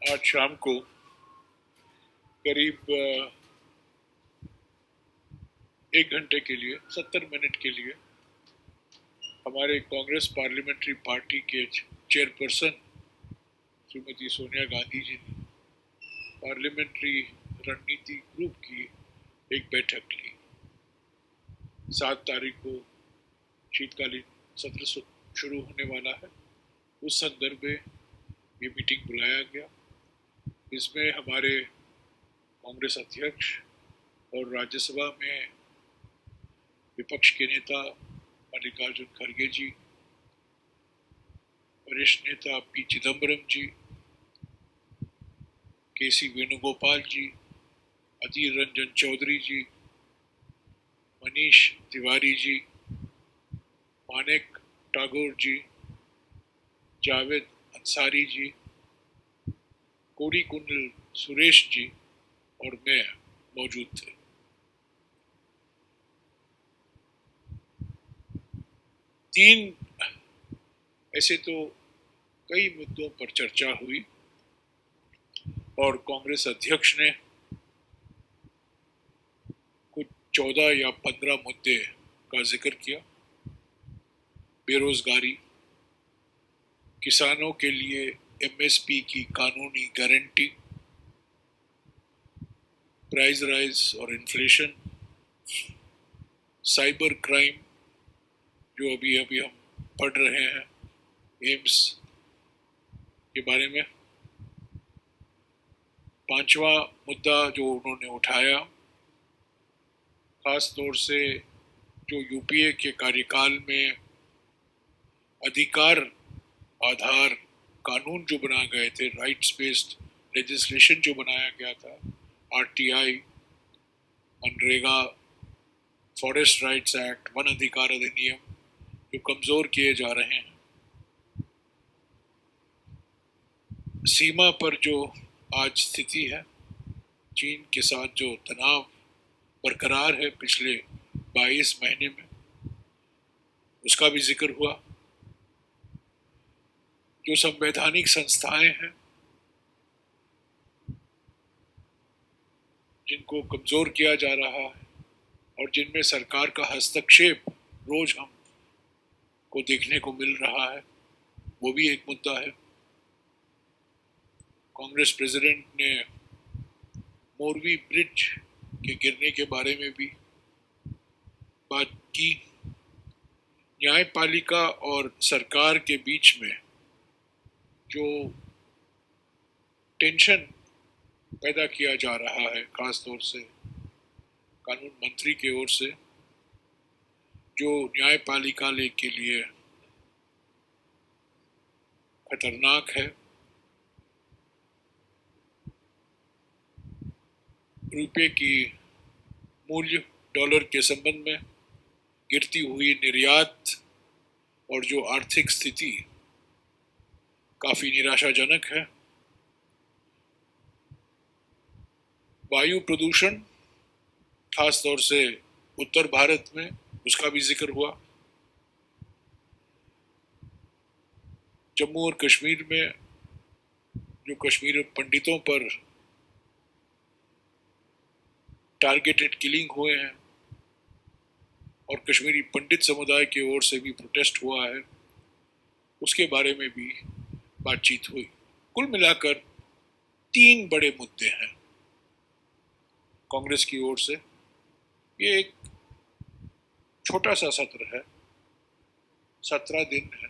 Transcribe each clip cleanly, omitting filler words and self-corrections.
आज शाम को करीब 1 घंटे के लिए 70 मिनट के लिए हमारे कांग्रेस पार्लियामेंट्री पार्टी के चेयरपर्सन श्रीमती सोनिया गांधी जी ने पार्लियामेंट्री रणनीति ग्रुप की एक बैठक ली। 7 तारीख को शीतकालीन सत्र शुरू होने वाला है। उस संदर्भ में ये मीटिंग बुलाया गया। इसमें हमारे कांग्रेस अध्यक्ष और राज्यसभा में विपक्ष के नेता मल्लिकार्जुन खड़गे जी, वरिष्ठ नेता पी चिदम्बरम जी, के.सी. वेणुगोपाल जी, अधीर रंजन चौधरी जी, मनीष तिवारी जी, मानिक टागोर जी, जावेद अंसारी जी, कोड़ी कुंडल सुरेश जी और मैं मौजूद थे। तीन ऐसे तो कई मुद्दों पर चर्चा हुई और कांग्रेस अध्यक्ष ने कुछ 14 या 15 मुद्दे का जिक्र किया। बेरोजगारी, किसानों के लिए एमएसपी की कानूनी गारंटी, प्राइस राइज और इन्फ्लेशन, साइबर क्राइम जो अभी हम पढ़ रहे हैं एम्स के बारे में, पांचवा मुद्दा जो उन्होंने उठाया खास तौर से जो यूपीए के कार्यकाल में अधिकार आधार कानून जो बनाए गए थे, राइट्स बेस्ड लेजिस्लेशन जो बनाया गया था, RTI, MNREGA, forest rights act, one अधिकार अधिनियम, जो कमजोर किए जा रहे हैं। सीमा पर जो आज स्थिति है, चीन के साथ जो तनाव बरकरार है पिछले 22 महीने में, उसका भी जिक्र हुआ। जो संवैधानिक संस्थाएं हैं जिनको कमजोर किया जा रहा है और जिनमें सरकार का हस्तक्षेप रोज हम को देखने को मिल रहा है, वो भी एक मुद्दा है। कांग्रेस प्रेसिडेंट ने मोरवी ब्रिज के गिरने के बारे में भी बात की। न्यायपालिका और सरकार के बीच में जो टेंशन पैदा किया जा रहा है, खास तौर से कानून मंत्री की ओर से, जो न्यायपालिका के लिए खतरनाक है। रुपये की मूल्य डॉलर के संबंध में, गिरती हुई निर्यात और जो आर्थिक स्थिति काफी निराशाजनक है। वायु प्रदूषण खास तौर से उत्तर भारत में, उसका भी जिक्र हुआ। जम्मू और कश्मीर में जो कश्मीर पंडितों पर टारगेटेड किलिंग हुए हैं और कश्मीरी पंडित समुदाय की ओर से भी प्रोटेस्ट हुआ है, उसके बारे में भी बातचीत हुई। कुल मिलाकर 3 बड़े मुद्दे हैं कांग्रेस की ओर से। ये एक छोटा सा सत्र है, 17 दिन है।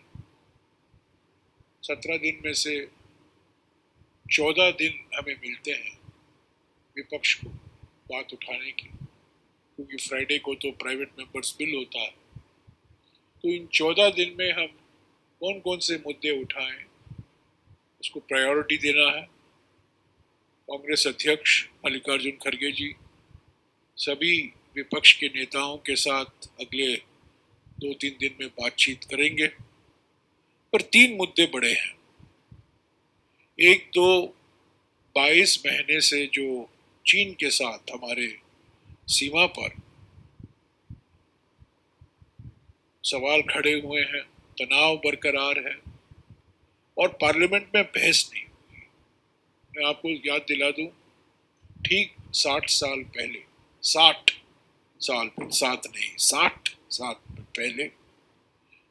17 दिन में से 14 दिन हमें मिलते हैं विपक्ष को बात उठाने की, क्योंकि फ्राइडे को तो प्राइवेट मेंबर्स बिल होता है। तो इन 14 दिन में हम कौन कौन से मुद्दे उठाएं, उसको प्रायोरिटी देना है। कांग्रेस अध्यक्ष मल्लिकार्जुन खड़गे जी सभी विपक्ष के नेताओं के साथ अगले 2-3 दिन में बातचीत करेंगे। पर 3 मुद्दे बड़े हैं। एक तो 22 महीने से जो चीन के साथ हमारे सीमा पर सवाल खड़े हुए हैं, तनाव बरकरार है और पार्लियामेंट में बहस नहीं हुई। मैं आपको याद दिला दूं, ठीक 60 साल पहले, 60 साल, 7 नहीं, 60 साल पहले,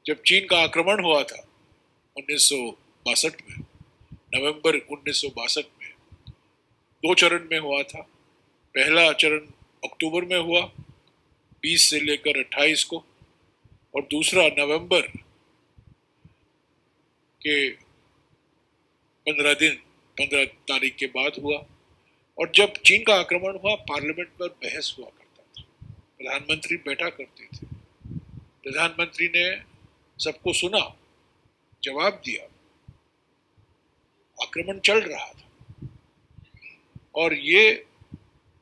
जब चीन का आक्रमण हुआ था 1962 में, नवंबर 1962 में, 2 चरण में हुआ था। पहला चरण अक्टूबर में हुआ 20 से लेकर 28 को, और दूसरा नवंबर के 15 तारीख के बाद हुआ। और जब चीन का आक्रमण हुआ, पार्लियामेंट पर बहस हुआ करता था, प्रधानमंत्री बैठा करते थे, प्रधानमंत्री ने सबको सुना, जवाब दिया, आक्रमण चल रहा था। और ये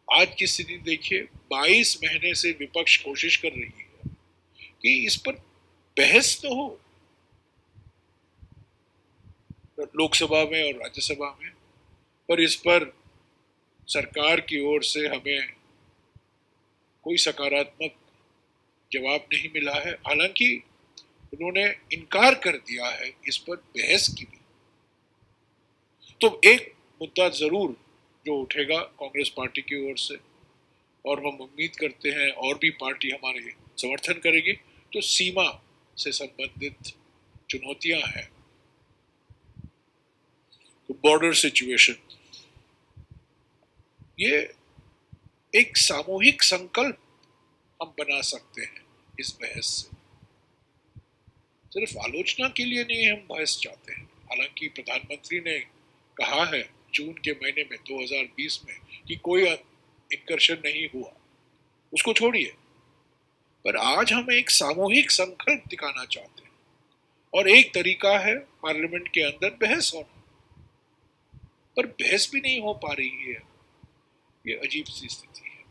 आज की स्थिति देखिए, 22 महीने से विपक्ष कोशिश कर रही है कि इस पर बहस तो हो, लोकसभा में और राज्यसभा में, पर इस पर सरकार की ओर से हमें कोई सकारात्मक जवाब नहीं मिला है। हालांकि उन्होंने इनकार कर दिया है इस पर बहस की भी। तो एक मुद्दा जरूर जो उठेगा कांग्रेस पार्टी की ओर से, और हम उम्मीद करते हैं और भी पार्टी हमारे समर्थन करेगी, तो सीमा से संबंधित चुनौतियां हैं। तो बॉर्डर सिचुएशन, ये एक सामूहिक संकल्प हम बना सकते हैं इस बहस से। सिर्फ आलोचना के लिए नहीं हम बहस चाहते हैं। हालांकि प्रधानमंत्री ने कहा है जून के महीने में 2020 में कि कोई इंकर्शन नहीं हुआ, उसको छोड़िए, पर आज हम एक सामूहिक संकल्प दिखाना चाहते हैं, और एक तरीका है पार्लियामेंट के अंदर बहस होना, पर बहस भी नहीं हो पा रही है। ये अजीब सी स्थिति है।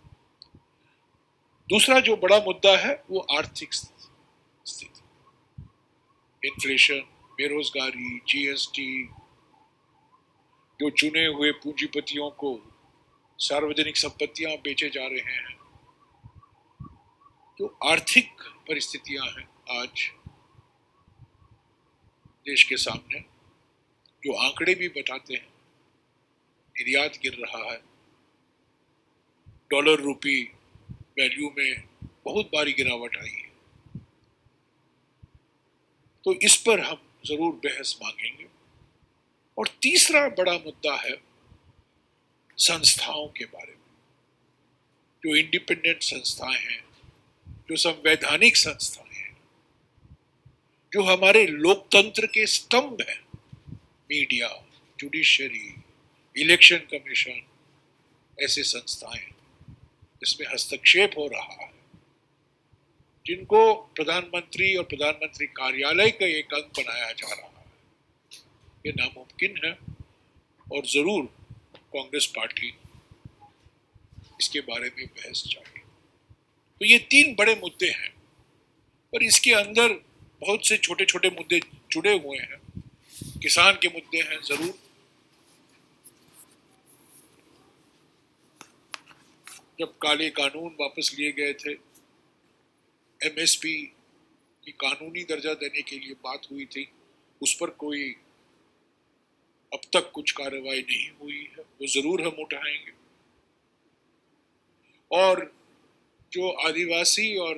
दूसरा जो बड़ा मुद्दा है वो आर्थिक स्थिति, इन्फ्लेशन, बेरोजगारी, जीएसटी, जो चुने हुए पूंजीपतियों को सार्वजनिक संपत्तियां बेचे जा रहे हैं, जो आर्थिक परिस्थितियां हैं आज देश के सामने, जो आंकड़े भी बताते हैं, निर्यात गिर रहा है, डॉलर रूपी वैल्यू में बहुत भारी गिरावट आई है। तो इस पर हम जरूर बहस मांगेंगे। और तीसरा बड़ा मुद्दा है संस्थाओं के बारे में, जो इंडिपेंडेंट संस्थाएं हैं, जो संवैधानिक संस्थाएं हैं, जो हमारे लोकतंत्र के स्तंभ हैं, मीडिया, जुडिशरी, इलेक्शन कमीशन, ऐसे संस्थाएं इसमें हस्तक्षेप हो रहा है, जिनको प्रधानमंत्री और प्रधानमंत्री कार्यालय का एक अंग बनाया जा रहा है। ये नामुमकिन है, और जरूर कांग्रेस पार्टी इसके बारे में बहस चाहिए। तो ये 3 बड़े मुद्दे हैं, पर इसके अंदर बहुत से छोटे छोटे मुद्दे जुड़े हुए हैं। किसान के मुद्दे हैं जरूर, जब काले कानून वापस लिए गए थे, एमएसपी की कानूनी दर्जा देने के लिए बात हुई थी, उस पर कोई अब तक कुछ कार्रवाई नहीं हुई है, वो जरूर हम उठाएंगे। और जो आदिवासी और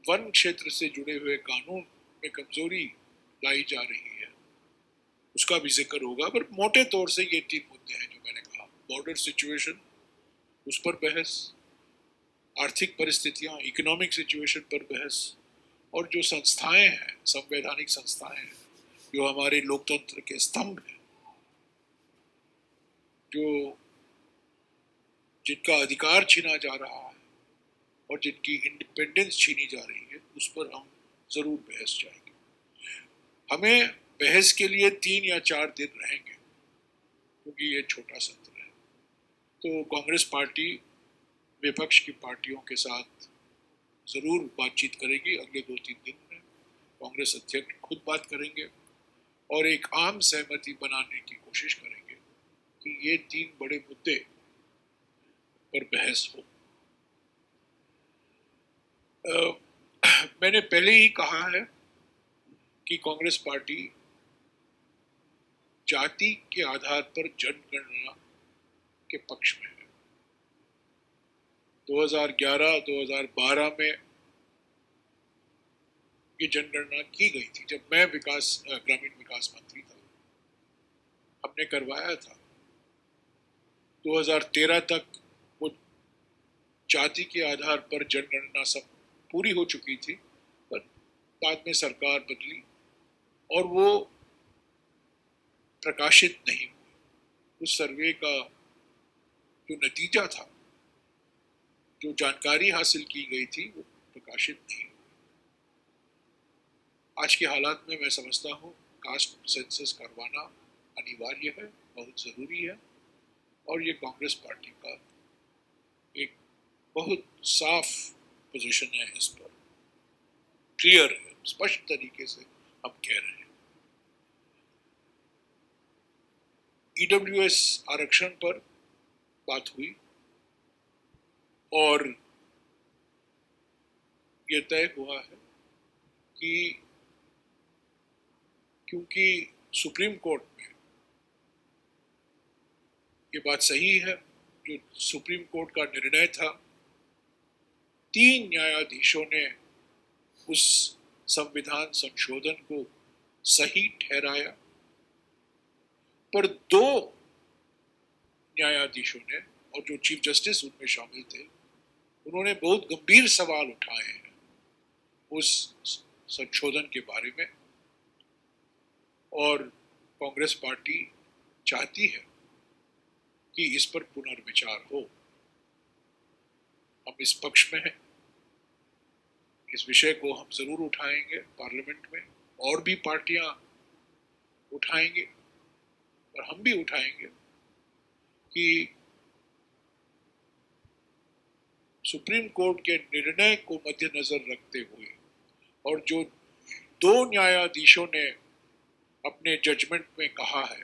वन क्षेत्र से जुड़े हुए कानून में कमजोरी लाई जा रही है, उसका भी जिक्र होगा। पर मोटे तौर से ये 3 मुद्दे हैं जो मैंने कहा, बॉर्डर सिचुएशन, उस पर बहस, आर्थिक परिस्थितियां, इकोनॉमिक सिचुएशन पर बहस, और जो संस्थाएं हैं, संवैधानिक संस्थाएं हैं, जो हमारे लोकतंत्र के स्तंभ हैं, जो जिनका अधिकार छीना जा रहा है और जिनकी इंडिपेंडेंस छीनी जा रही है, उस पर हम जरूर बहस चाहेंगे। हमें बहस के लिए 3 या 4 दिन रहेंगे, क्योंकि ये छोटा सत्र है। तो कांग्रेस पार्टी विपक्ष की पार्टियों के साथ जरूर बातचीत करेगी अगले 2-3 दिन में। कांग्रेस अध्यक्ष खुद बात करेंगे और एक आम सहमति बनाने की कोशिश करेंगे कि ये 3 बड़े मुद्दे पर बहस हो। मैंने पहले ही कहा है कि कांग्रेस पार्टी जाति के आधार पर जनगणना के पक्ष में है। 2011-2012 में ये जनगणना की गई थी, जब मैं ग्रामीण विकास मंत्री था, हमने करवाया था। 2013 तक वो जाति के आधार पर जनगणना सब पूरी हो चुकी थी, पर बाद में सरकार बदली और वो प्रकाशित नहीं हुई। उस सर्वे का जो नतीजा था, जो जानकारी हासिल की गई थी, वो प्रकाशित नहीं हुई। आज के हालात में मैं समझता हूँ कास्ट सेंसस करवाना अनिवार्य है, बहुत ज़रूरी है, और ये कांग्रेस पार्टी का एक बहुत साफ पोजीशन है, इस पर क्लियर है, स्पष्ट तरीके से हम कह रहे हैं। ईडब्ल्यूएस आरक्षण पर बात हुई और ये तय हुआ है कि क्योंकि सुप्रीम कोर्ट में ये बात सही है, जो सुप्रीम कोर्ट का निर्णय था, 3 न्यायाधीशों ने उस संविधान संशोधन को सही ठहराया, पर 2 न्यायाधीशों ने, और जो चीफ जस्टिस उनमें शामिल थे, उन्होंने बहुत गंभीर सवाल उठाए हैं उस संशोधन के बारे में, और कांग्रेस पार्टी चाहती है कि इस पर पुनर्विचार हो। हम इस पक्ष में हैं, इस विषय को हम जरूर उठाएंगे पार्लियामेंट में, और भी पार्टियां उठाएंगे और हम भी उठाएंगे कि सुप्रीम कोर्ट के निर्णय को मद्देनजर रखते हुए, और जो 2 न्यायाधीशों ने अपने जजमेंट में कहा है,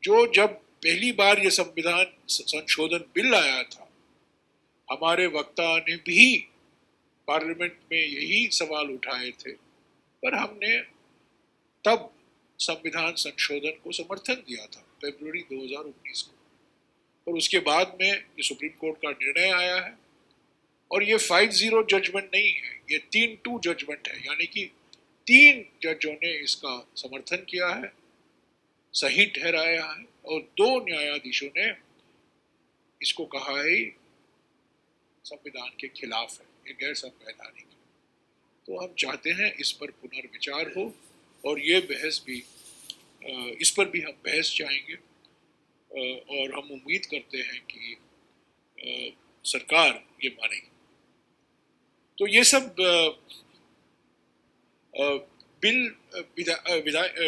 जो जब पहली बार ये संविधान संशोधन बिल आया था, हमारे वक्ता ने भी पार्लियामेंट में यही सवाल उठाए थे, पर हमने तब संविधान संशोधन को समर्थन दिया था फरवरी 2019 को। और उसके बाद में ये सुप्रीम कोर्ट का निर्णय आया है, और ये 5-0 जजमेंट नहीं है, ये 3-2 जजमेंट है, यानी कि 3 जजों ने इसका समर्थन किया है, सही ठहराया है, और 2 न्यायाधीशों ने इसको कहा है संविधान के खिलाफ है, ये गैर संवैधानिक है। तो हम चाहते हैं इस पर पुनर्विचार हो, और ये बहस भी, इस पर भी हम बहस चाहेंगे, और हम उम्मीद करते हैं कि सरकार ये मानेगी। तो ये सब बिल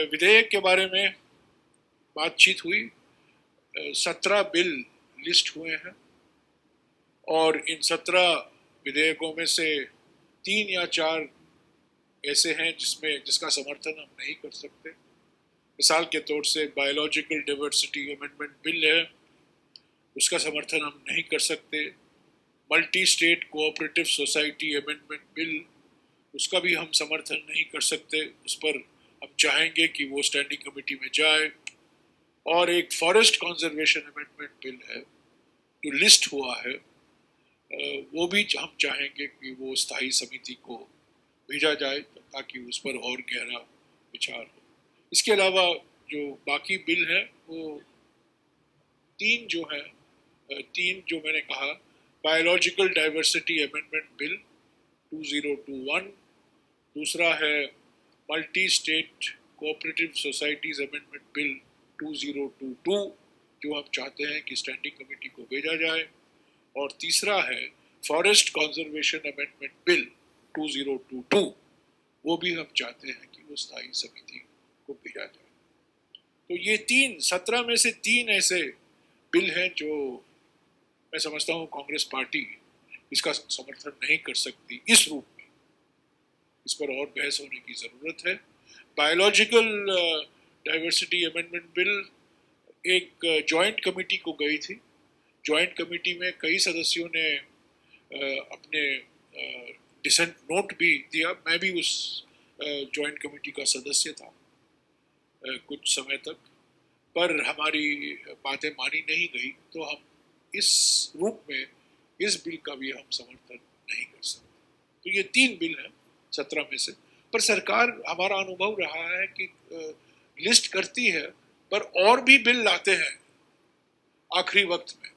विधेयक के बारे में बातचीत हुई। 17 बिल लिस्ट हुए हैं, और इन 17 विधेयकों में से 3 या 4 ऐसे हैं जिसका समर्थन हम नहीं कर सकते। मिसाल के तौर से बायोलॉजिकल डाइवर्सिटी अमेंडमेंट बिल है, उसका समर्थन हम नहीं कर सकते। Multi state cooperative society amendment bill, उसका भी हम समर्थन नहीं कर सकते। उस पर हम चाहेंगे कि वो स्टैंडिंग कमेटी में जाए। और एक फॉरेस्ट कंजर्वेशन अमेंडमेंट बिल है जो लिस्ट हुआ है, वो भी हम चाहेंगे कि वो स्थायी समिति को भेजा जाए ताकि उस पर और गहरा विचार हो। इसके अलावा जो बाकी बिल है, वो 3 जो मैंने कहा, बायोलॉजिकल डाइवर्सिटी अमेंडमेंट बिल 2021, दूसरा है multi state cooperative societies amendment bill 2022, जो हम चाहते हैं कि स्टैंडिंग कमेटी को भेजा जाए, और तीसरा है फॉरेस्ट कंजर्वेशन अमेंडमेंट बिल 2022, वो भी हम चाहते हैं कि वो स्थायी समिति को भेजा जाए। तो ये 17 में से 3 ऐसे बिल हैं जो मैं समझता हूँ कांग्रेस पार्टी इसका समर्थन नहीं कर सकती इस रूप में। इस पर और बहस होने की ज़रूरत है। बायोलॉजिकल डाइवर्सिटी अमेंडमेंट बिल एक जॉइंट कमेटी को गई थी। जॉइंट कमेटी में कई सदस्यों ने अपने डिसेंट नोट भी दिया। मैं भी उस जॉइंट कमेटी का सदस्य था। कुछ समय तक, पर हमारी बातें मानी नहीं गई, तो हम इस रूप में इस बिल का भी हम समर्थन नहीं कर सकते। तो ये 3 बिल हैं 17 में से। पर सरकार, हमारा अनुभव रहा है कि लिस्ट करती है पर और भी बिल लाते हैं आखिरी वक्त में।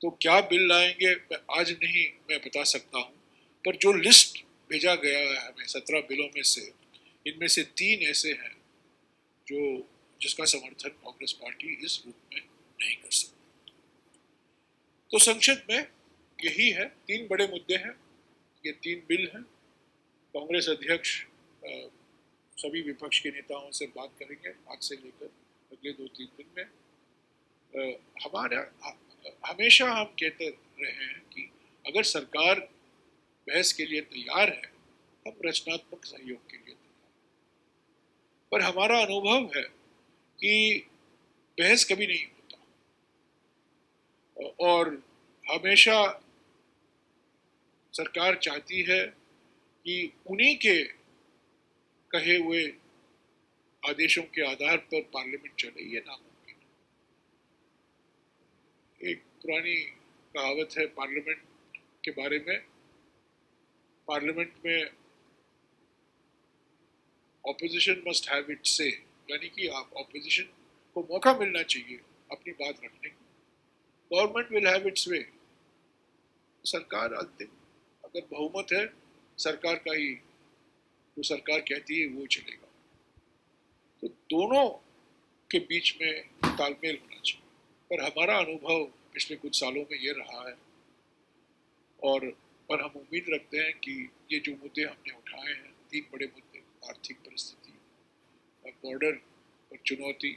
तो क्या बिल लाएंगे आज नहीं मैं बता सकता हूँ, पर जो लिस्ट भेजा गया है हमें 17 बिलों में से, इनमें से 3 ऐसे हैं जो जिसका समर्थन कांग्रेस पार्टी इस रूप में नहीं कर सकती। तो संक्षिप्त में यही है, 3 बड़े मुद्दे हैं, ये 3 बिल हैं। कांग्रेस अध्यक्ष सभी विपक्ष के नेताओं से बात करेंगे आज से लेकर अगले 2-3 दिन में। हमारा हमेशा हम कहते रहे हैं कि अगर सरकार बहस के लिए तैयार है, हम रचनात्मक सहयोग के लिए तैयार हैं। पर हमारा अनुभव है कि बहस कभी नहीं होता, और हमेशा सरकार चाहती है कि उन्हीं के कहे हुए आदेशों के आधार पर पार्लियामेंट चले, ये नामुमकिन है। एक पुरानी कहावत है पार्लियामेंट के बारे में, पार्लियामेंट में ऑपोजिशन मस्ट हैव इट्स से, यानी कि आप ऑपोजिशन को मौका मिलना चाहिए अपनी बात रखने की। गवर्नमेंट विल हैव इट्स वे, सरकार अंतिम, अगर बहुमत है सरकार का ही, जो सरकार कहती है वो चलेगा। तो दोनों के बीच में तालमेल होना चाहिए। पर हमारा अनुभव पिछले कुछ सालों में ये रहा है, और पर हम उम्मीद रखते हैं कि ये जो मुद्दे हमने उठाए हैं, 3 बड़े मुद्दे, आर्थिक परिस्थिति, बॉर्डर पर चुनौती,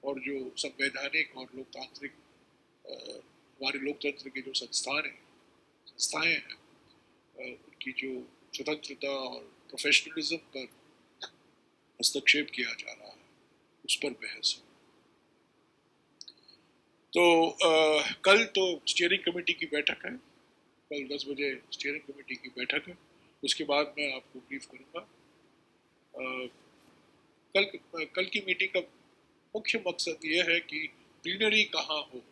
और जो संवैधानिक और लोकतांत्रिक हमारे लोकतंत्र के जो संस्थाएं हैं, उनकी जो स्वतंत्रता और प्रोफेशनलिज्म पर हस्तक्षेप किया जा रहा है, उस पर बहस हो। तो कल तो स्टीयरिंग कमेटी की बैठक है, कल 10 बजे स्टीयरिंग कमेटी की बैठक है, उसके बाद मैं आपको ब्रीफ करूंगा। कल की मीटिंग का मुख्य मकसद ये है कि प्लीनरी कहाँ हो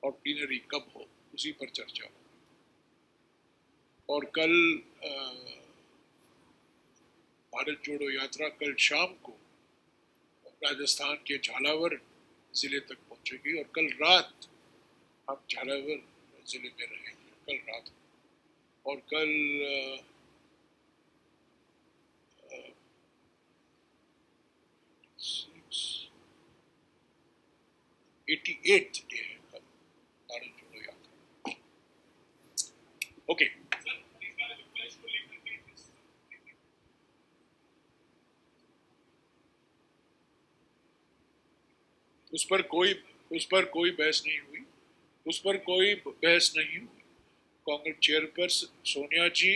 और प्लीनरी कब हो, उसी पर चर्चा हो। और कल भारत जोड़ो यात्रा कल शाम को राजस्थान के झालावाड़ जिले तक पहुंचेगी, और कल रात हम झालावाड़ जिले में रहेंगे कल रात। और कल 88th डे है कल भारत जोड़ो यात्रा। ओके, उस पर कोई बहस नहीं हुई, कांग्रेस चेयरपर्सन सोनिया जी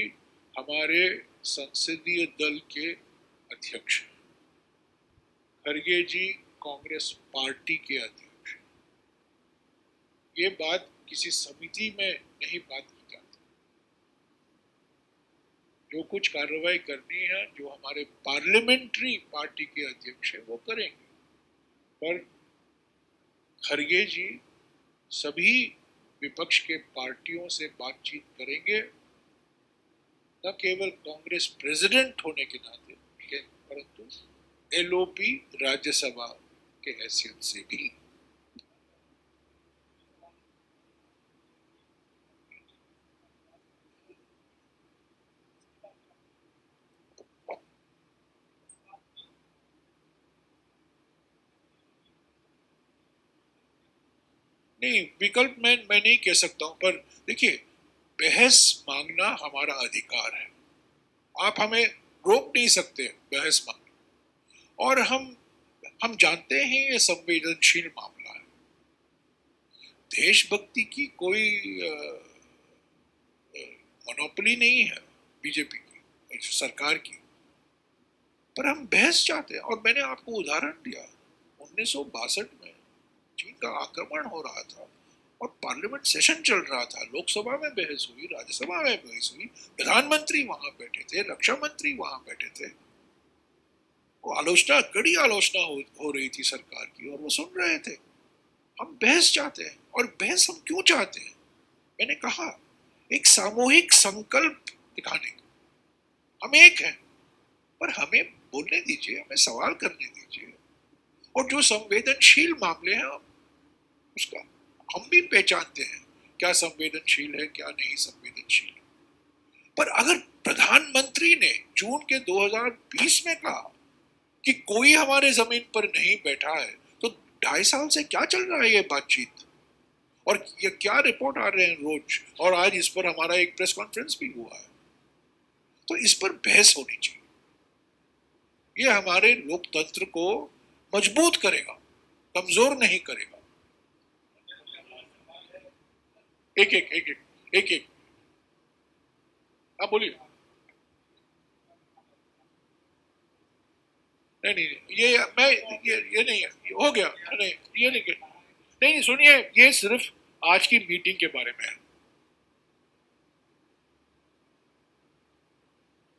हमारे संसदीय दल के अध्यक्ष, खरगे जी कांग्रेस पार्टी के अध्यक्ष। ये बात किसी समिति में नहीं बात की जाती। जो कुछ कार्रवाई करनी है, जो हमारे पार्लियामेंट्री पार्टी के अध्यक्ष है वो करेंगे, पर खरगे जी सभी विपक्ष के पार्टियों से बातचीत करेंगे, न केवल कांग्रेस प्रेसिडेंट होने के नाते, परंतु एलओपी राज्यसभा के हैसियत से भी। नहीं, विकल्प मैं नहीं कह सकता हूं, पर देखिए, बहस मांगना हमारा अधिकार है, आप हमें रोक नहीं सकते बहस मांगना। और हम जानते हैं ये संवेदनशील मामला है, देशभक्ति की कोई मोनोपोली नहीं है बीजेपी की, सरकार की, पर हम बहस चाहते हैं। और मैंने आपको उदाहरण दिया, 1962 में चीन का आक्रमण हो रहा था और पार्लियामेंट सेशन चल रहा था, लोकसभा में बहस हुई, राज्यसभा में बहस हुई, प्रधानमंत्री वहां बैठे थे, रक्षा मंत्री वहां बैठे थे, वो आलोचना, कड़ी आलोचना हो रही थी सरकार की, और वो सुन रहे थे। हम बहस चाहते हैं, और बहस हम क्यों चाहते हैं? मैंने कहा, एक सामूहिक संकल्प दिखाने का। हम एक हैं, पर हमें बोलने दीजिए, हमें सवाल करने दीजिए, और जो संवेदनशील मामले हैं उसका हम भी पहचानते हैं, क्या संवेदनशील है, क्या नहीं संवेदनशील है। पर अगर प्रधानमंत्री ने जून के 2020 में कहा कि कोई हमारे जमीन पर नहीं बैठा है, तो 2.5 साल से क्या चल रहा है ये बातचीत, और ये क्या रिपोर्ट आ रहे हैं रोज, और आज इस पर हमारा एक प्रेस कॉन्फ्रेंस भी हुआ है। तो इस पर बहस होनी चाहिए। ये हमारे लोकतंत्र को मजबूत करेगा, कमजोर नहीं करेगा। एक एक एक एक एक एक आप बोलिए। नहीं नहीं, ये मैं ये नहीं है, ये हो गया। नहीं, ये नहीं, नहीं सुनिए, ये सिर्फ आज की मीटिंग के बारे में है।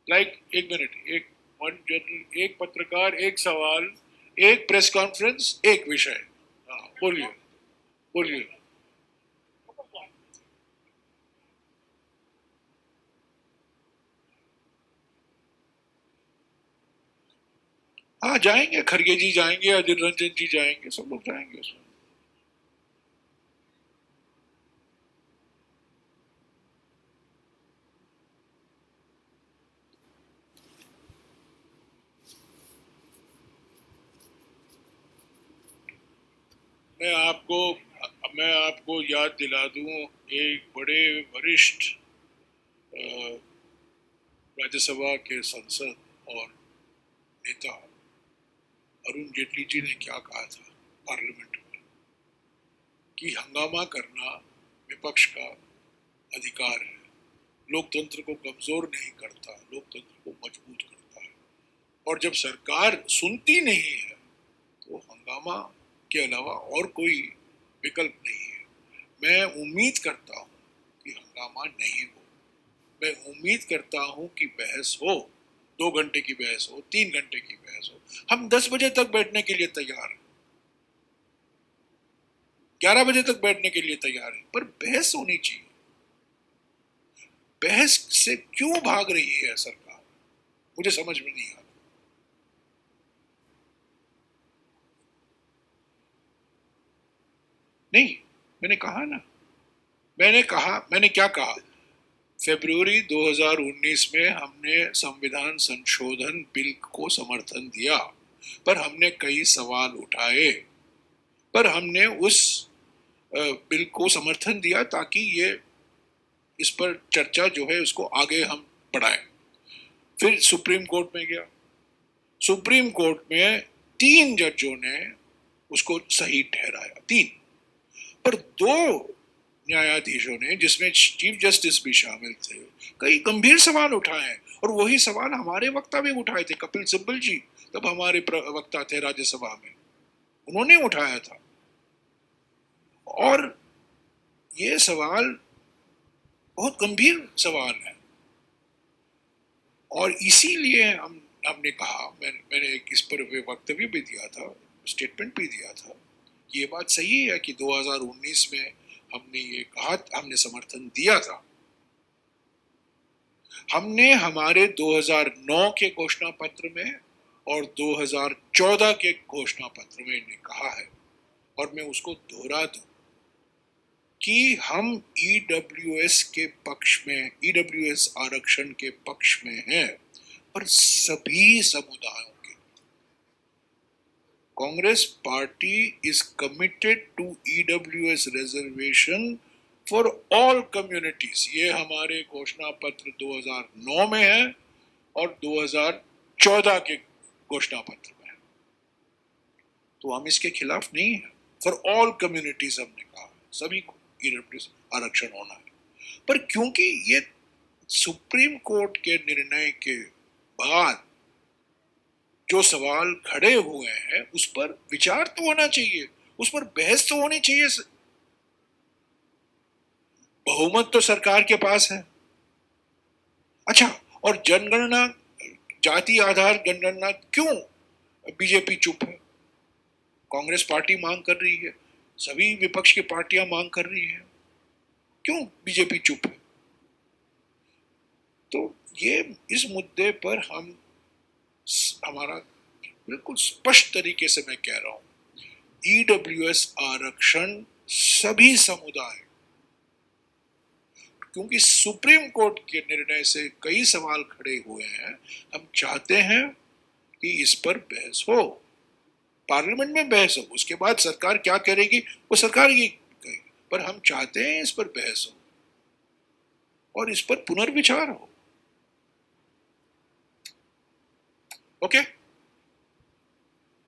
लाइक, एक मिनट, एक वन जर्नल, एक पत्रकार, एक सवाल, एक प्रेस कॉन्फ्रेंस, एक विषय। हाँ, बोलिए बोलिए। हाँ जाएंगे, खड़गे जी जाएंगे, अधीर रंजन जी जाएंगे, सब लोग जाएंगे उसमें। मैं आपको मैं आपको याद दिला दूं, एक बड़े वरिष्ठ राज्यसभा के सांसद और नेता अरुण जेटली जी ने क्या कहा था पार्लियामेंट में, कि हंगामा करना विपक्ष का अधिकार है, लोकतंत्र को कमजोर नहीं करता, लोकतंत्र को मजबूत करता है। और जब सरकार सुनती नहीं है, तो हंगामा के अलावा और कोई विकल्प नहीं है। मैं उम्मीद करता हूं कि हंगामा नहीं हो, मैं उम्मीद करता हूं कि बहस हो, 2 घंटे की बहस हो, 3 घंटे की बहस हो। हम 10 बजे तक बैठने के लिए तैयार हैं, 11 बजे तक बैठने के लिए तैयार हैं, पर बहस होनी चाहिए। बहस से क्यों भाग रही है सरकार, मुझे समझ में नहीं आता। नहीं, मैंने कहा ना, मैंने क्या कहा, फरवरी 2019 में हमने संविधान संशोधन बिल को समर्थन दिया, पर हमने कई सवाल उठाए, पर हमने उस बिल को समर्थन दिया ताकि ये इस पर चर्चा जो है उसको आगे हम बढ़ाएं। फिर सुप्रीम कोर्ट में गया, सुप्रीम कोर्ट में 3 जजों ने उसको सही ठहराया, 3, पर 2 न्यायाधीशों ने, जिसमें चीफ जस्टिस भी शामिल थे, कई गंभीर सवाल उठाए, और वही सवाल हमारे वक्ता भी उठाए थे। कपिल सिब्बल जी तब हमारे वक्ता थे राज्यसभा में, उन्होंने उठाया था। और ये सवाल बहुत गंभीर सवाल है, और इसीलिए हमने कहा, मैंने इस पर वक्तव्य भी दिया था, स्टेटमेंट भी दिया था, कि ये बात सही है कि 2019 में हमने ये कहा, हमने समर्थन दिया था। हमने हमारे 2009 के घोषणा पत्र में और 2014 के घोषणा पत्र में ने कहा है, और मैं उसको दोहरा दूं, कि हम ईडब्ल्यूएस के पक्ष में, ईडब्ल्यूएस आरक्षण के पक्ष में हैं, पर सभी समुदायों के। Congress party is committed to EWS reservation for all communities. ये हमारे घोषणा पत्र 2009 में है और 2014 के घोषणा पत्र में है, तो हम इसके खिलाफ नहीं है। फॉर ऑल कम्युनिटीज हमने कहा, सभी को ईडब्ल्यूएस आरक्षण होना है। पर क्योंकि ये सुप्रीम कोर्ट के निर्णय के बाद जो सवाल खड़े हुए हैं, उस पर विचार तो होना चाहिए, उस पर बहस तो होनी चाहिए। बहुमत तो सरकार के पास है। अच्छा, और जनगणना, जाति आधार जनगणना क्यों बीजेपी चुप है, कांग्रेस पार्टी मांग कर रही है, सभी विपक्ष की पार्टियां मांग कर रही हैं, क्यों बीजेपी चुप है? तो ये इस मुद्दे पर हमारा बिल्कुल स्पष्ट तरीके से मैं कह रहा हूं, ईडब्ल्यूएस आरक्षण सभी समुदाय, क्योंकि सुप्रीम कोर्ट के निर्णय से कई सवाल खड़े हुए हैं, हम चाहते हैं कि इस पर बहस हो, पार्लियामेंट में बहस हो, उसके बाद सरकार क्या करेगी वो सरकार की कहेगी, पर हम चाहते हैं इस पर बहस हो और इस पर पुनर्विचार हो। ओके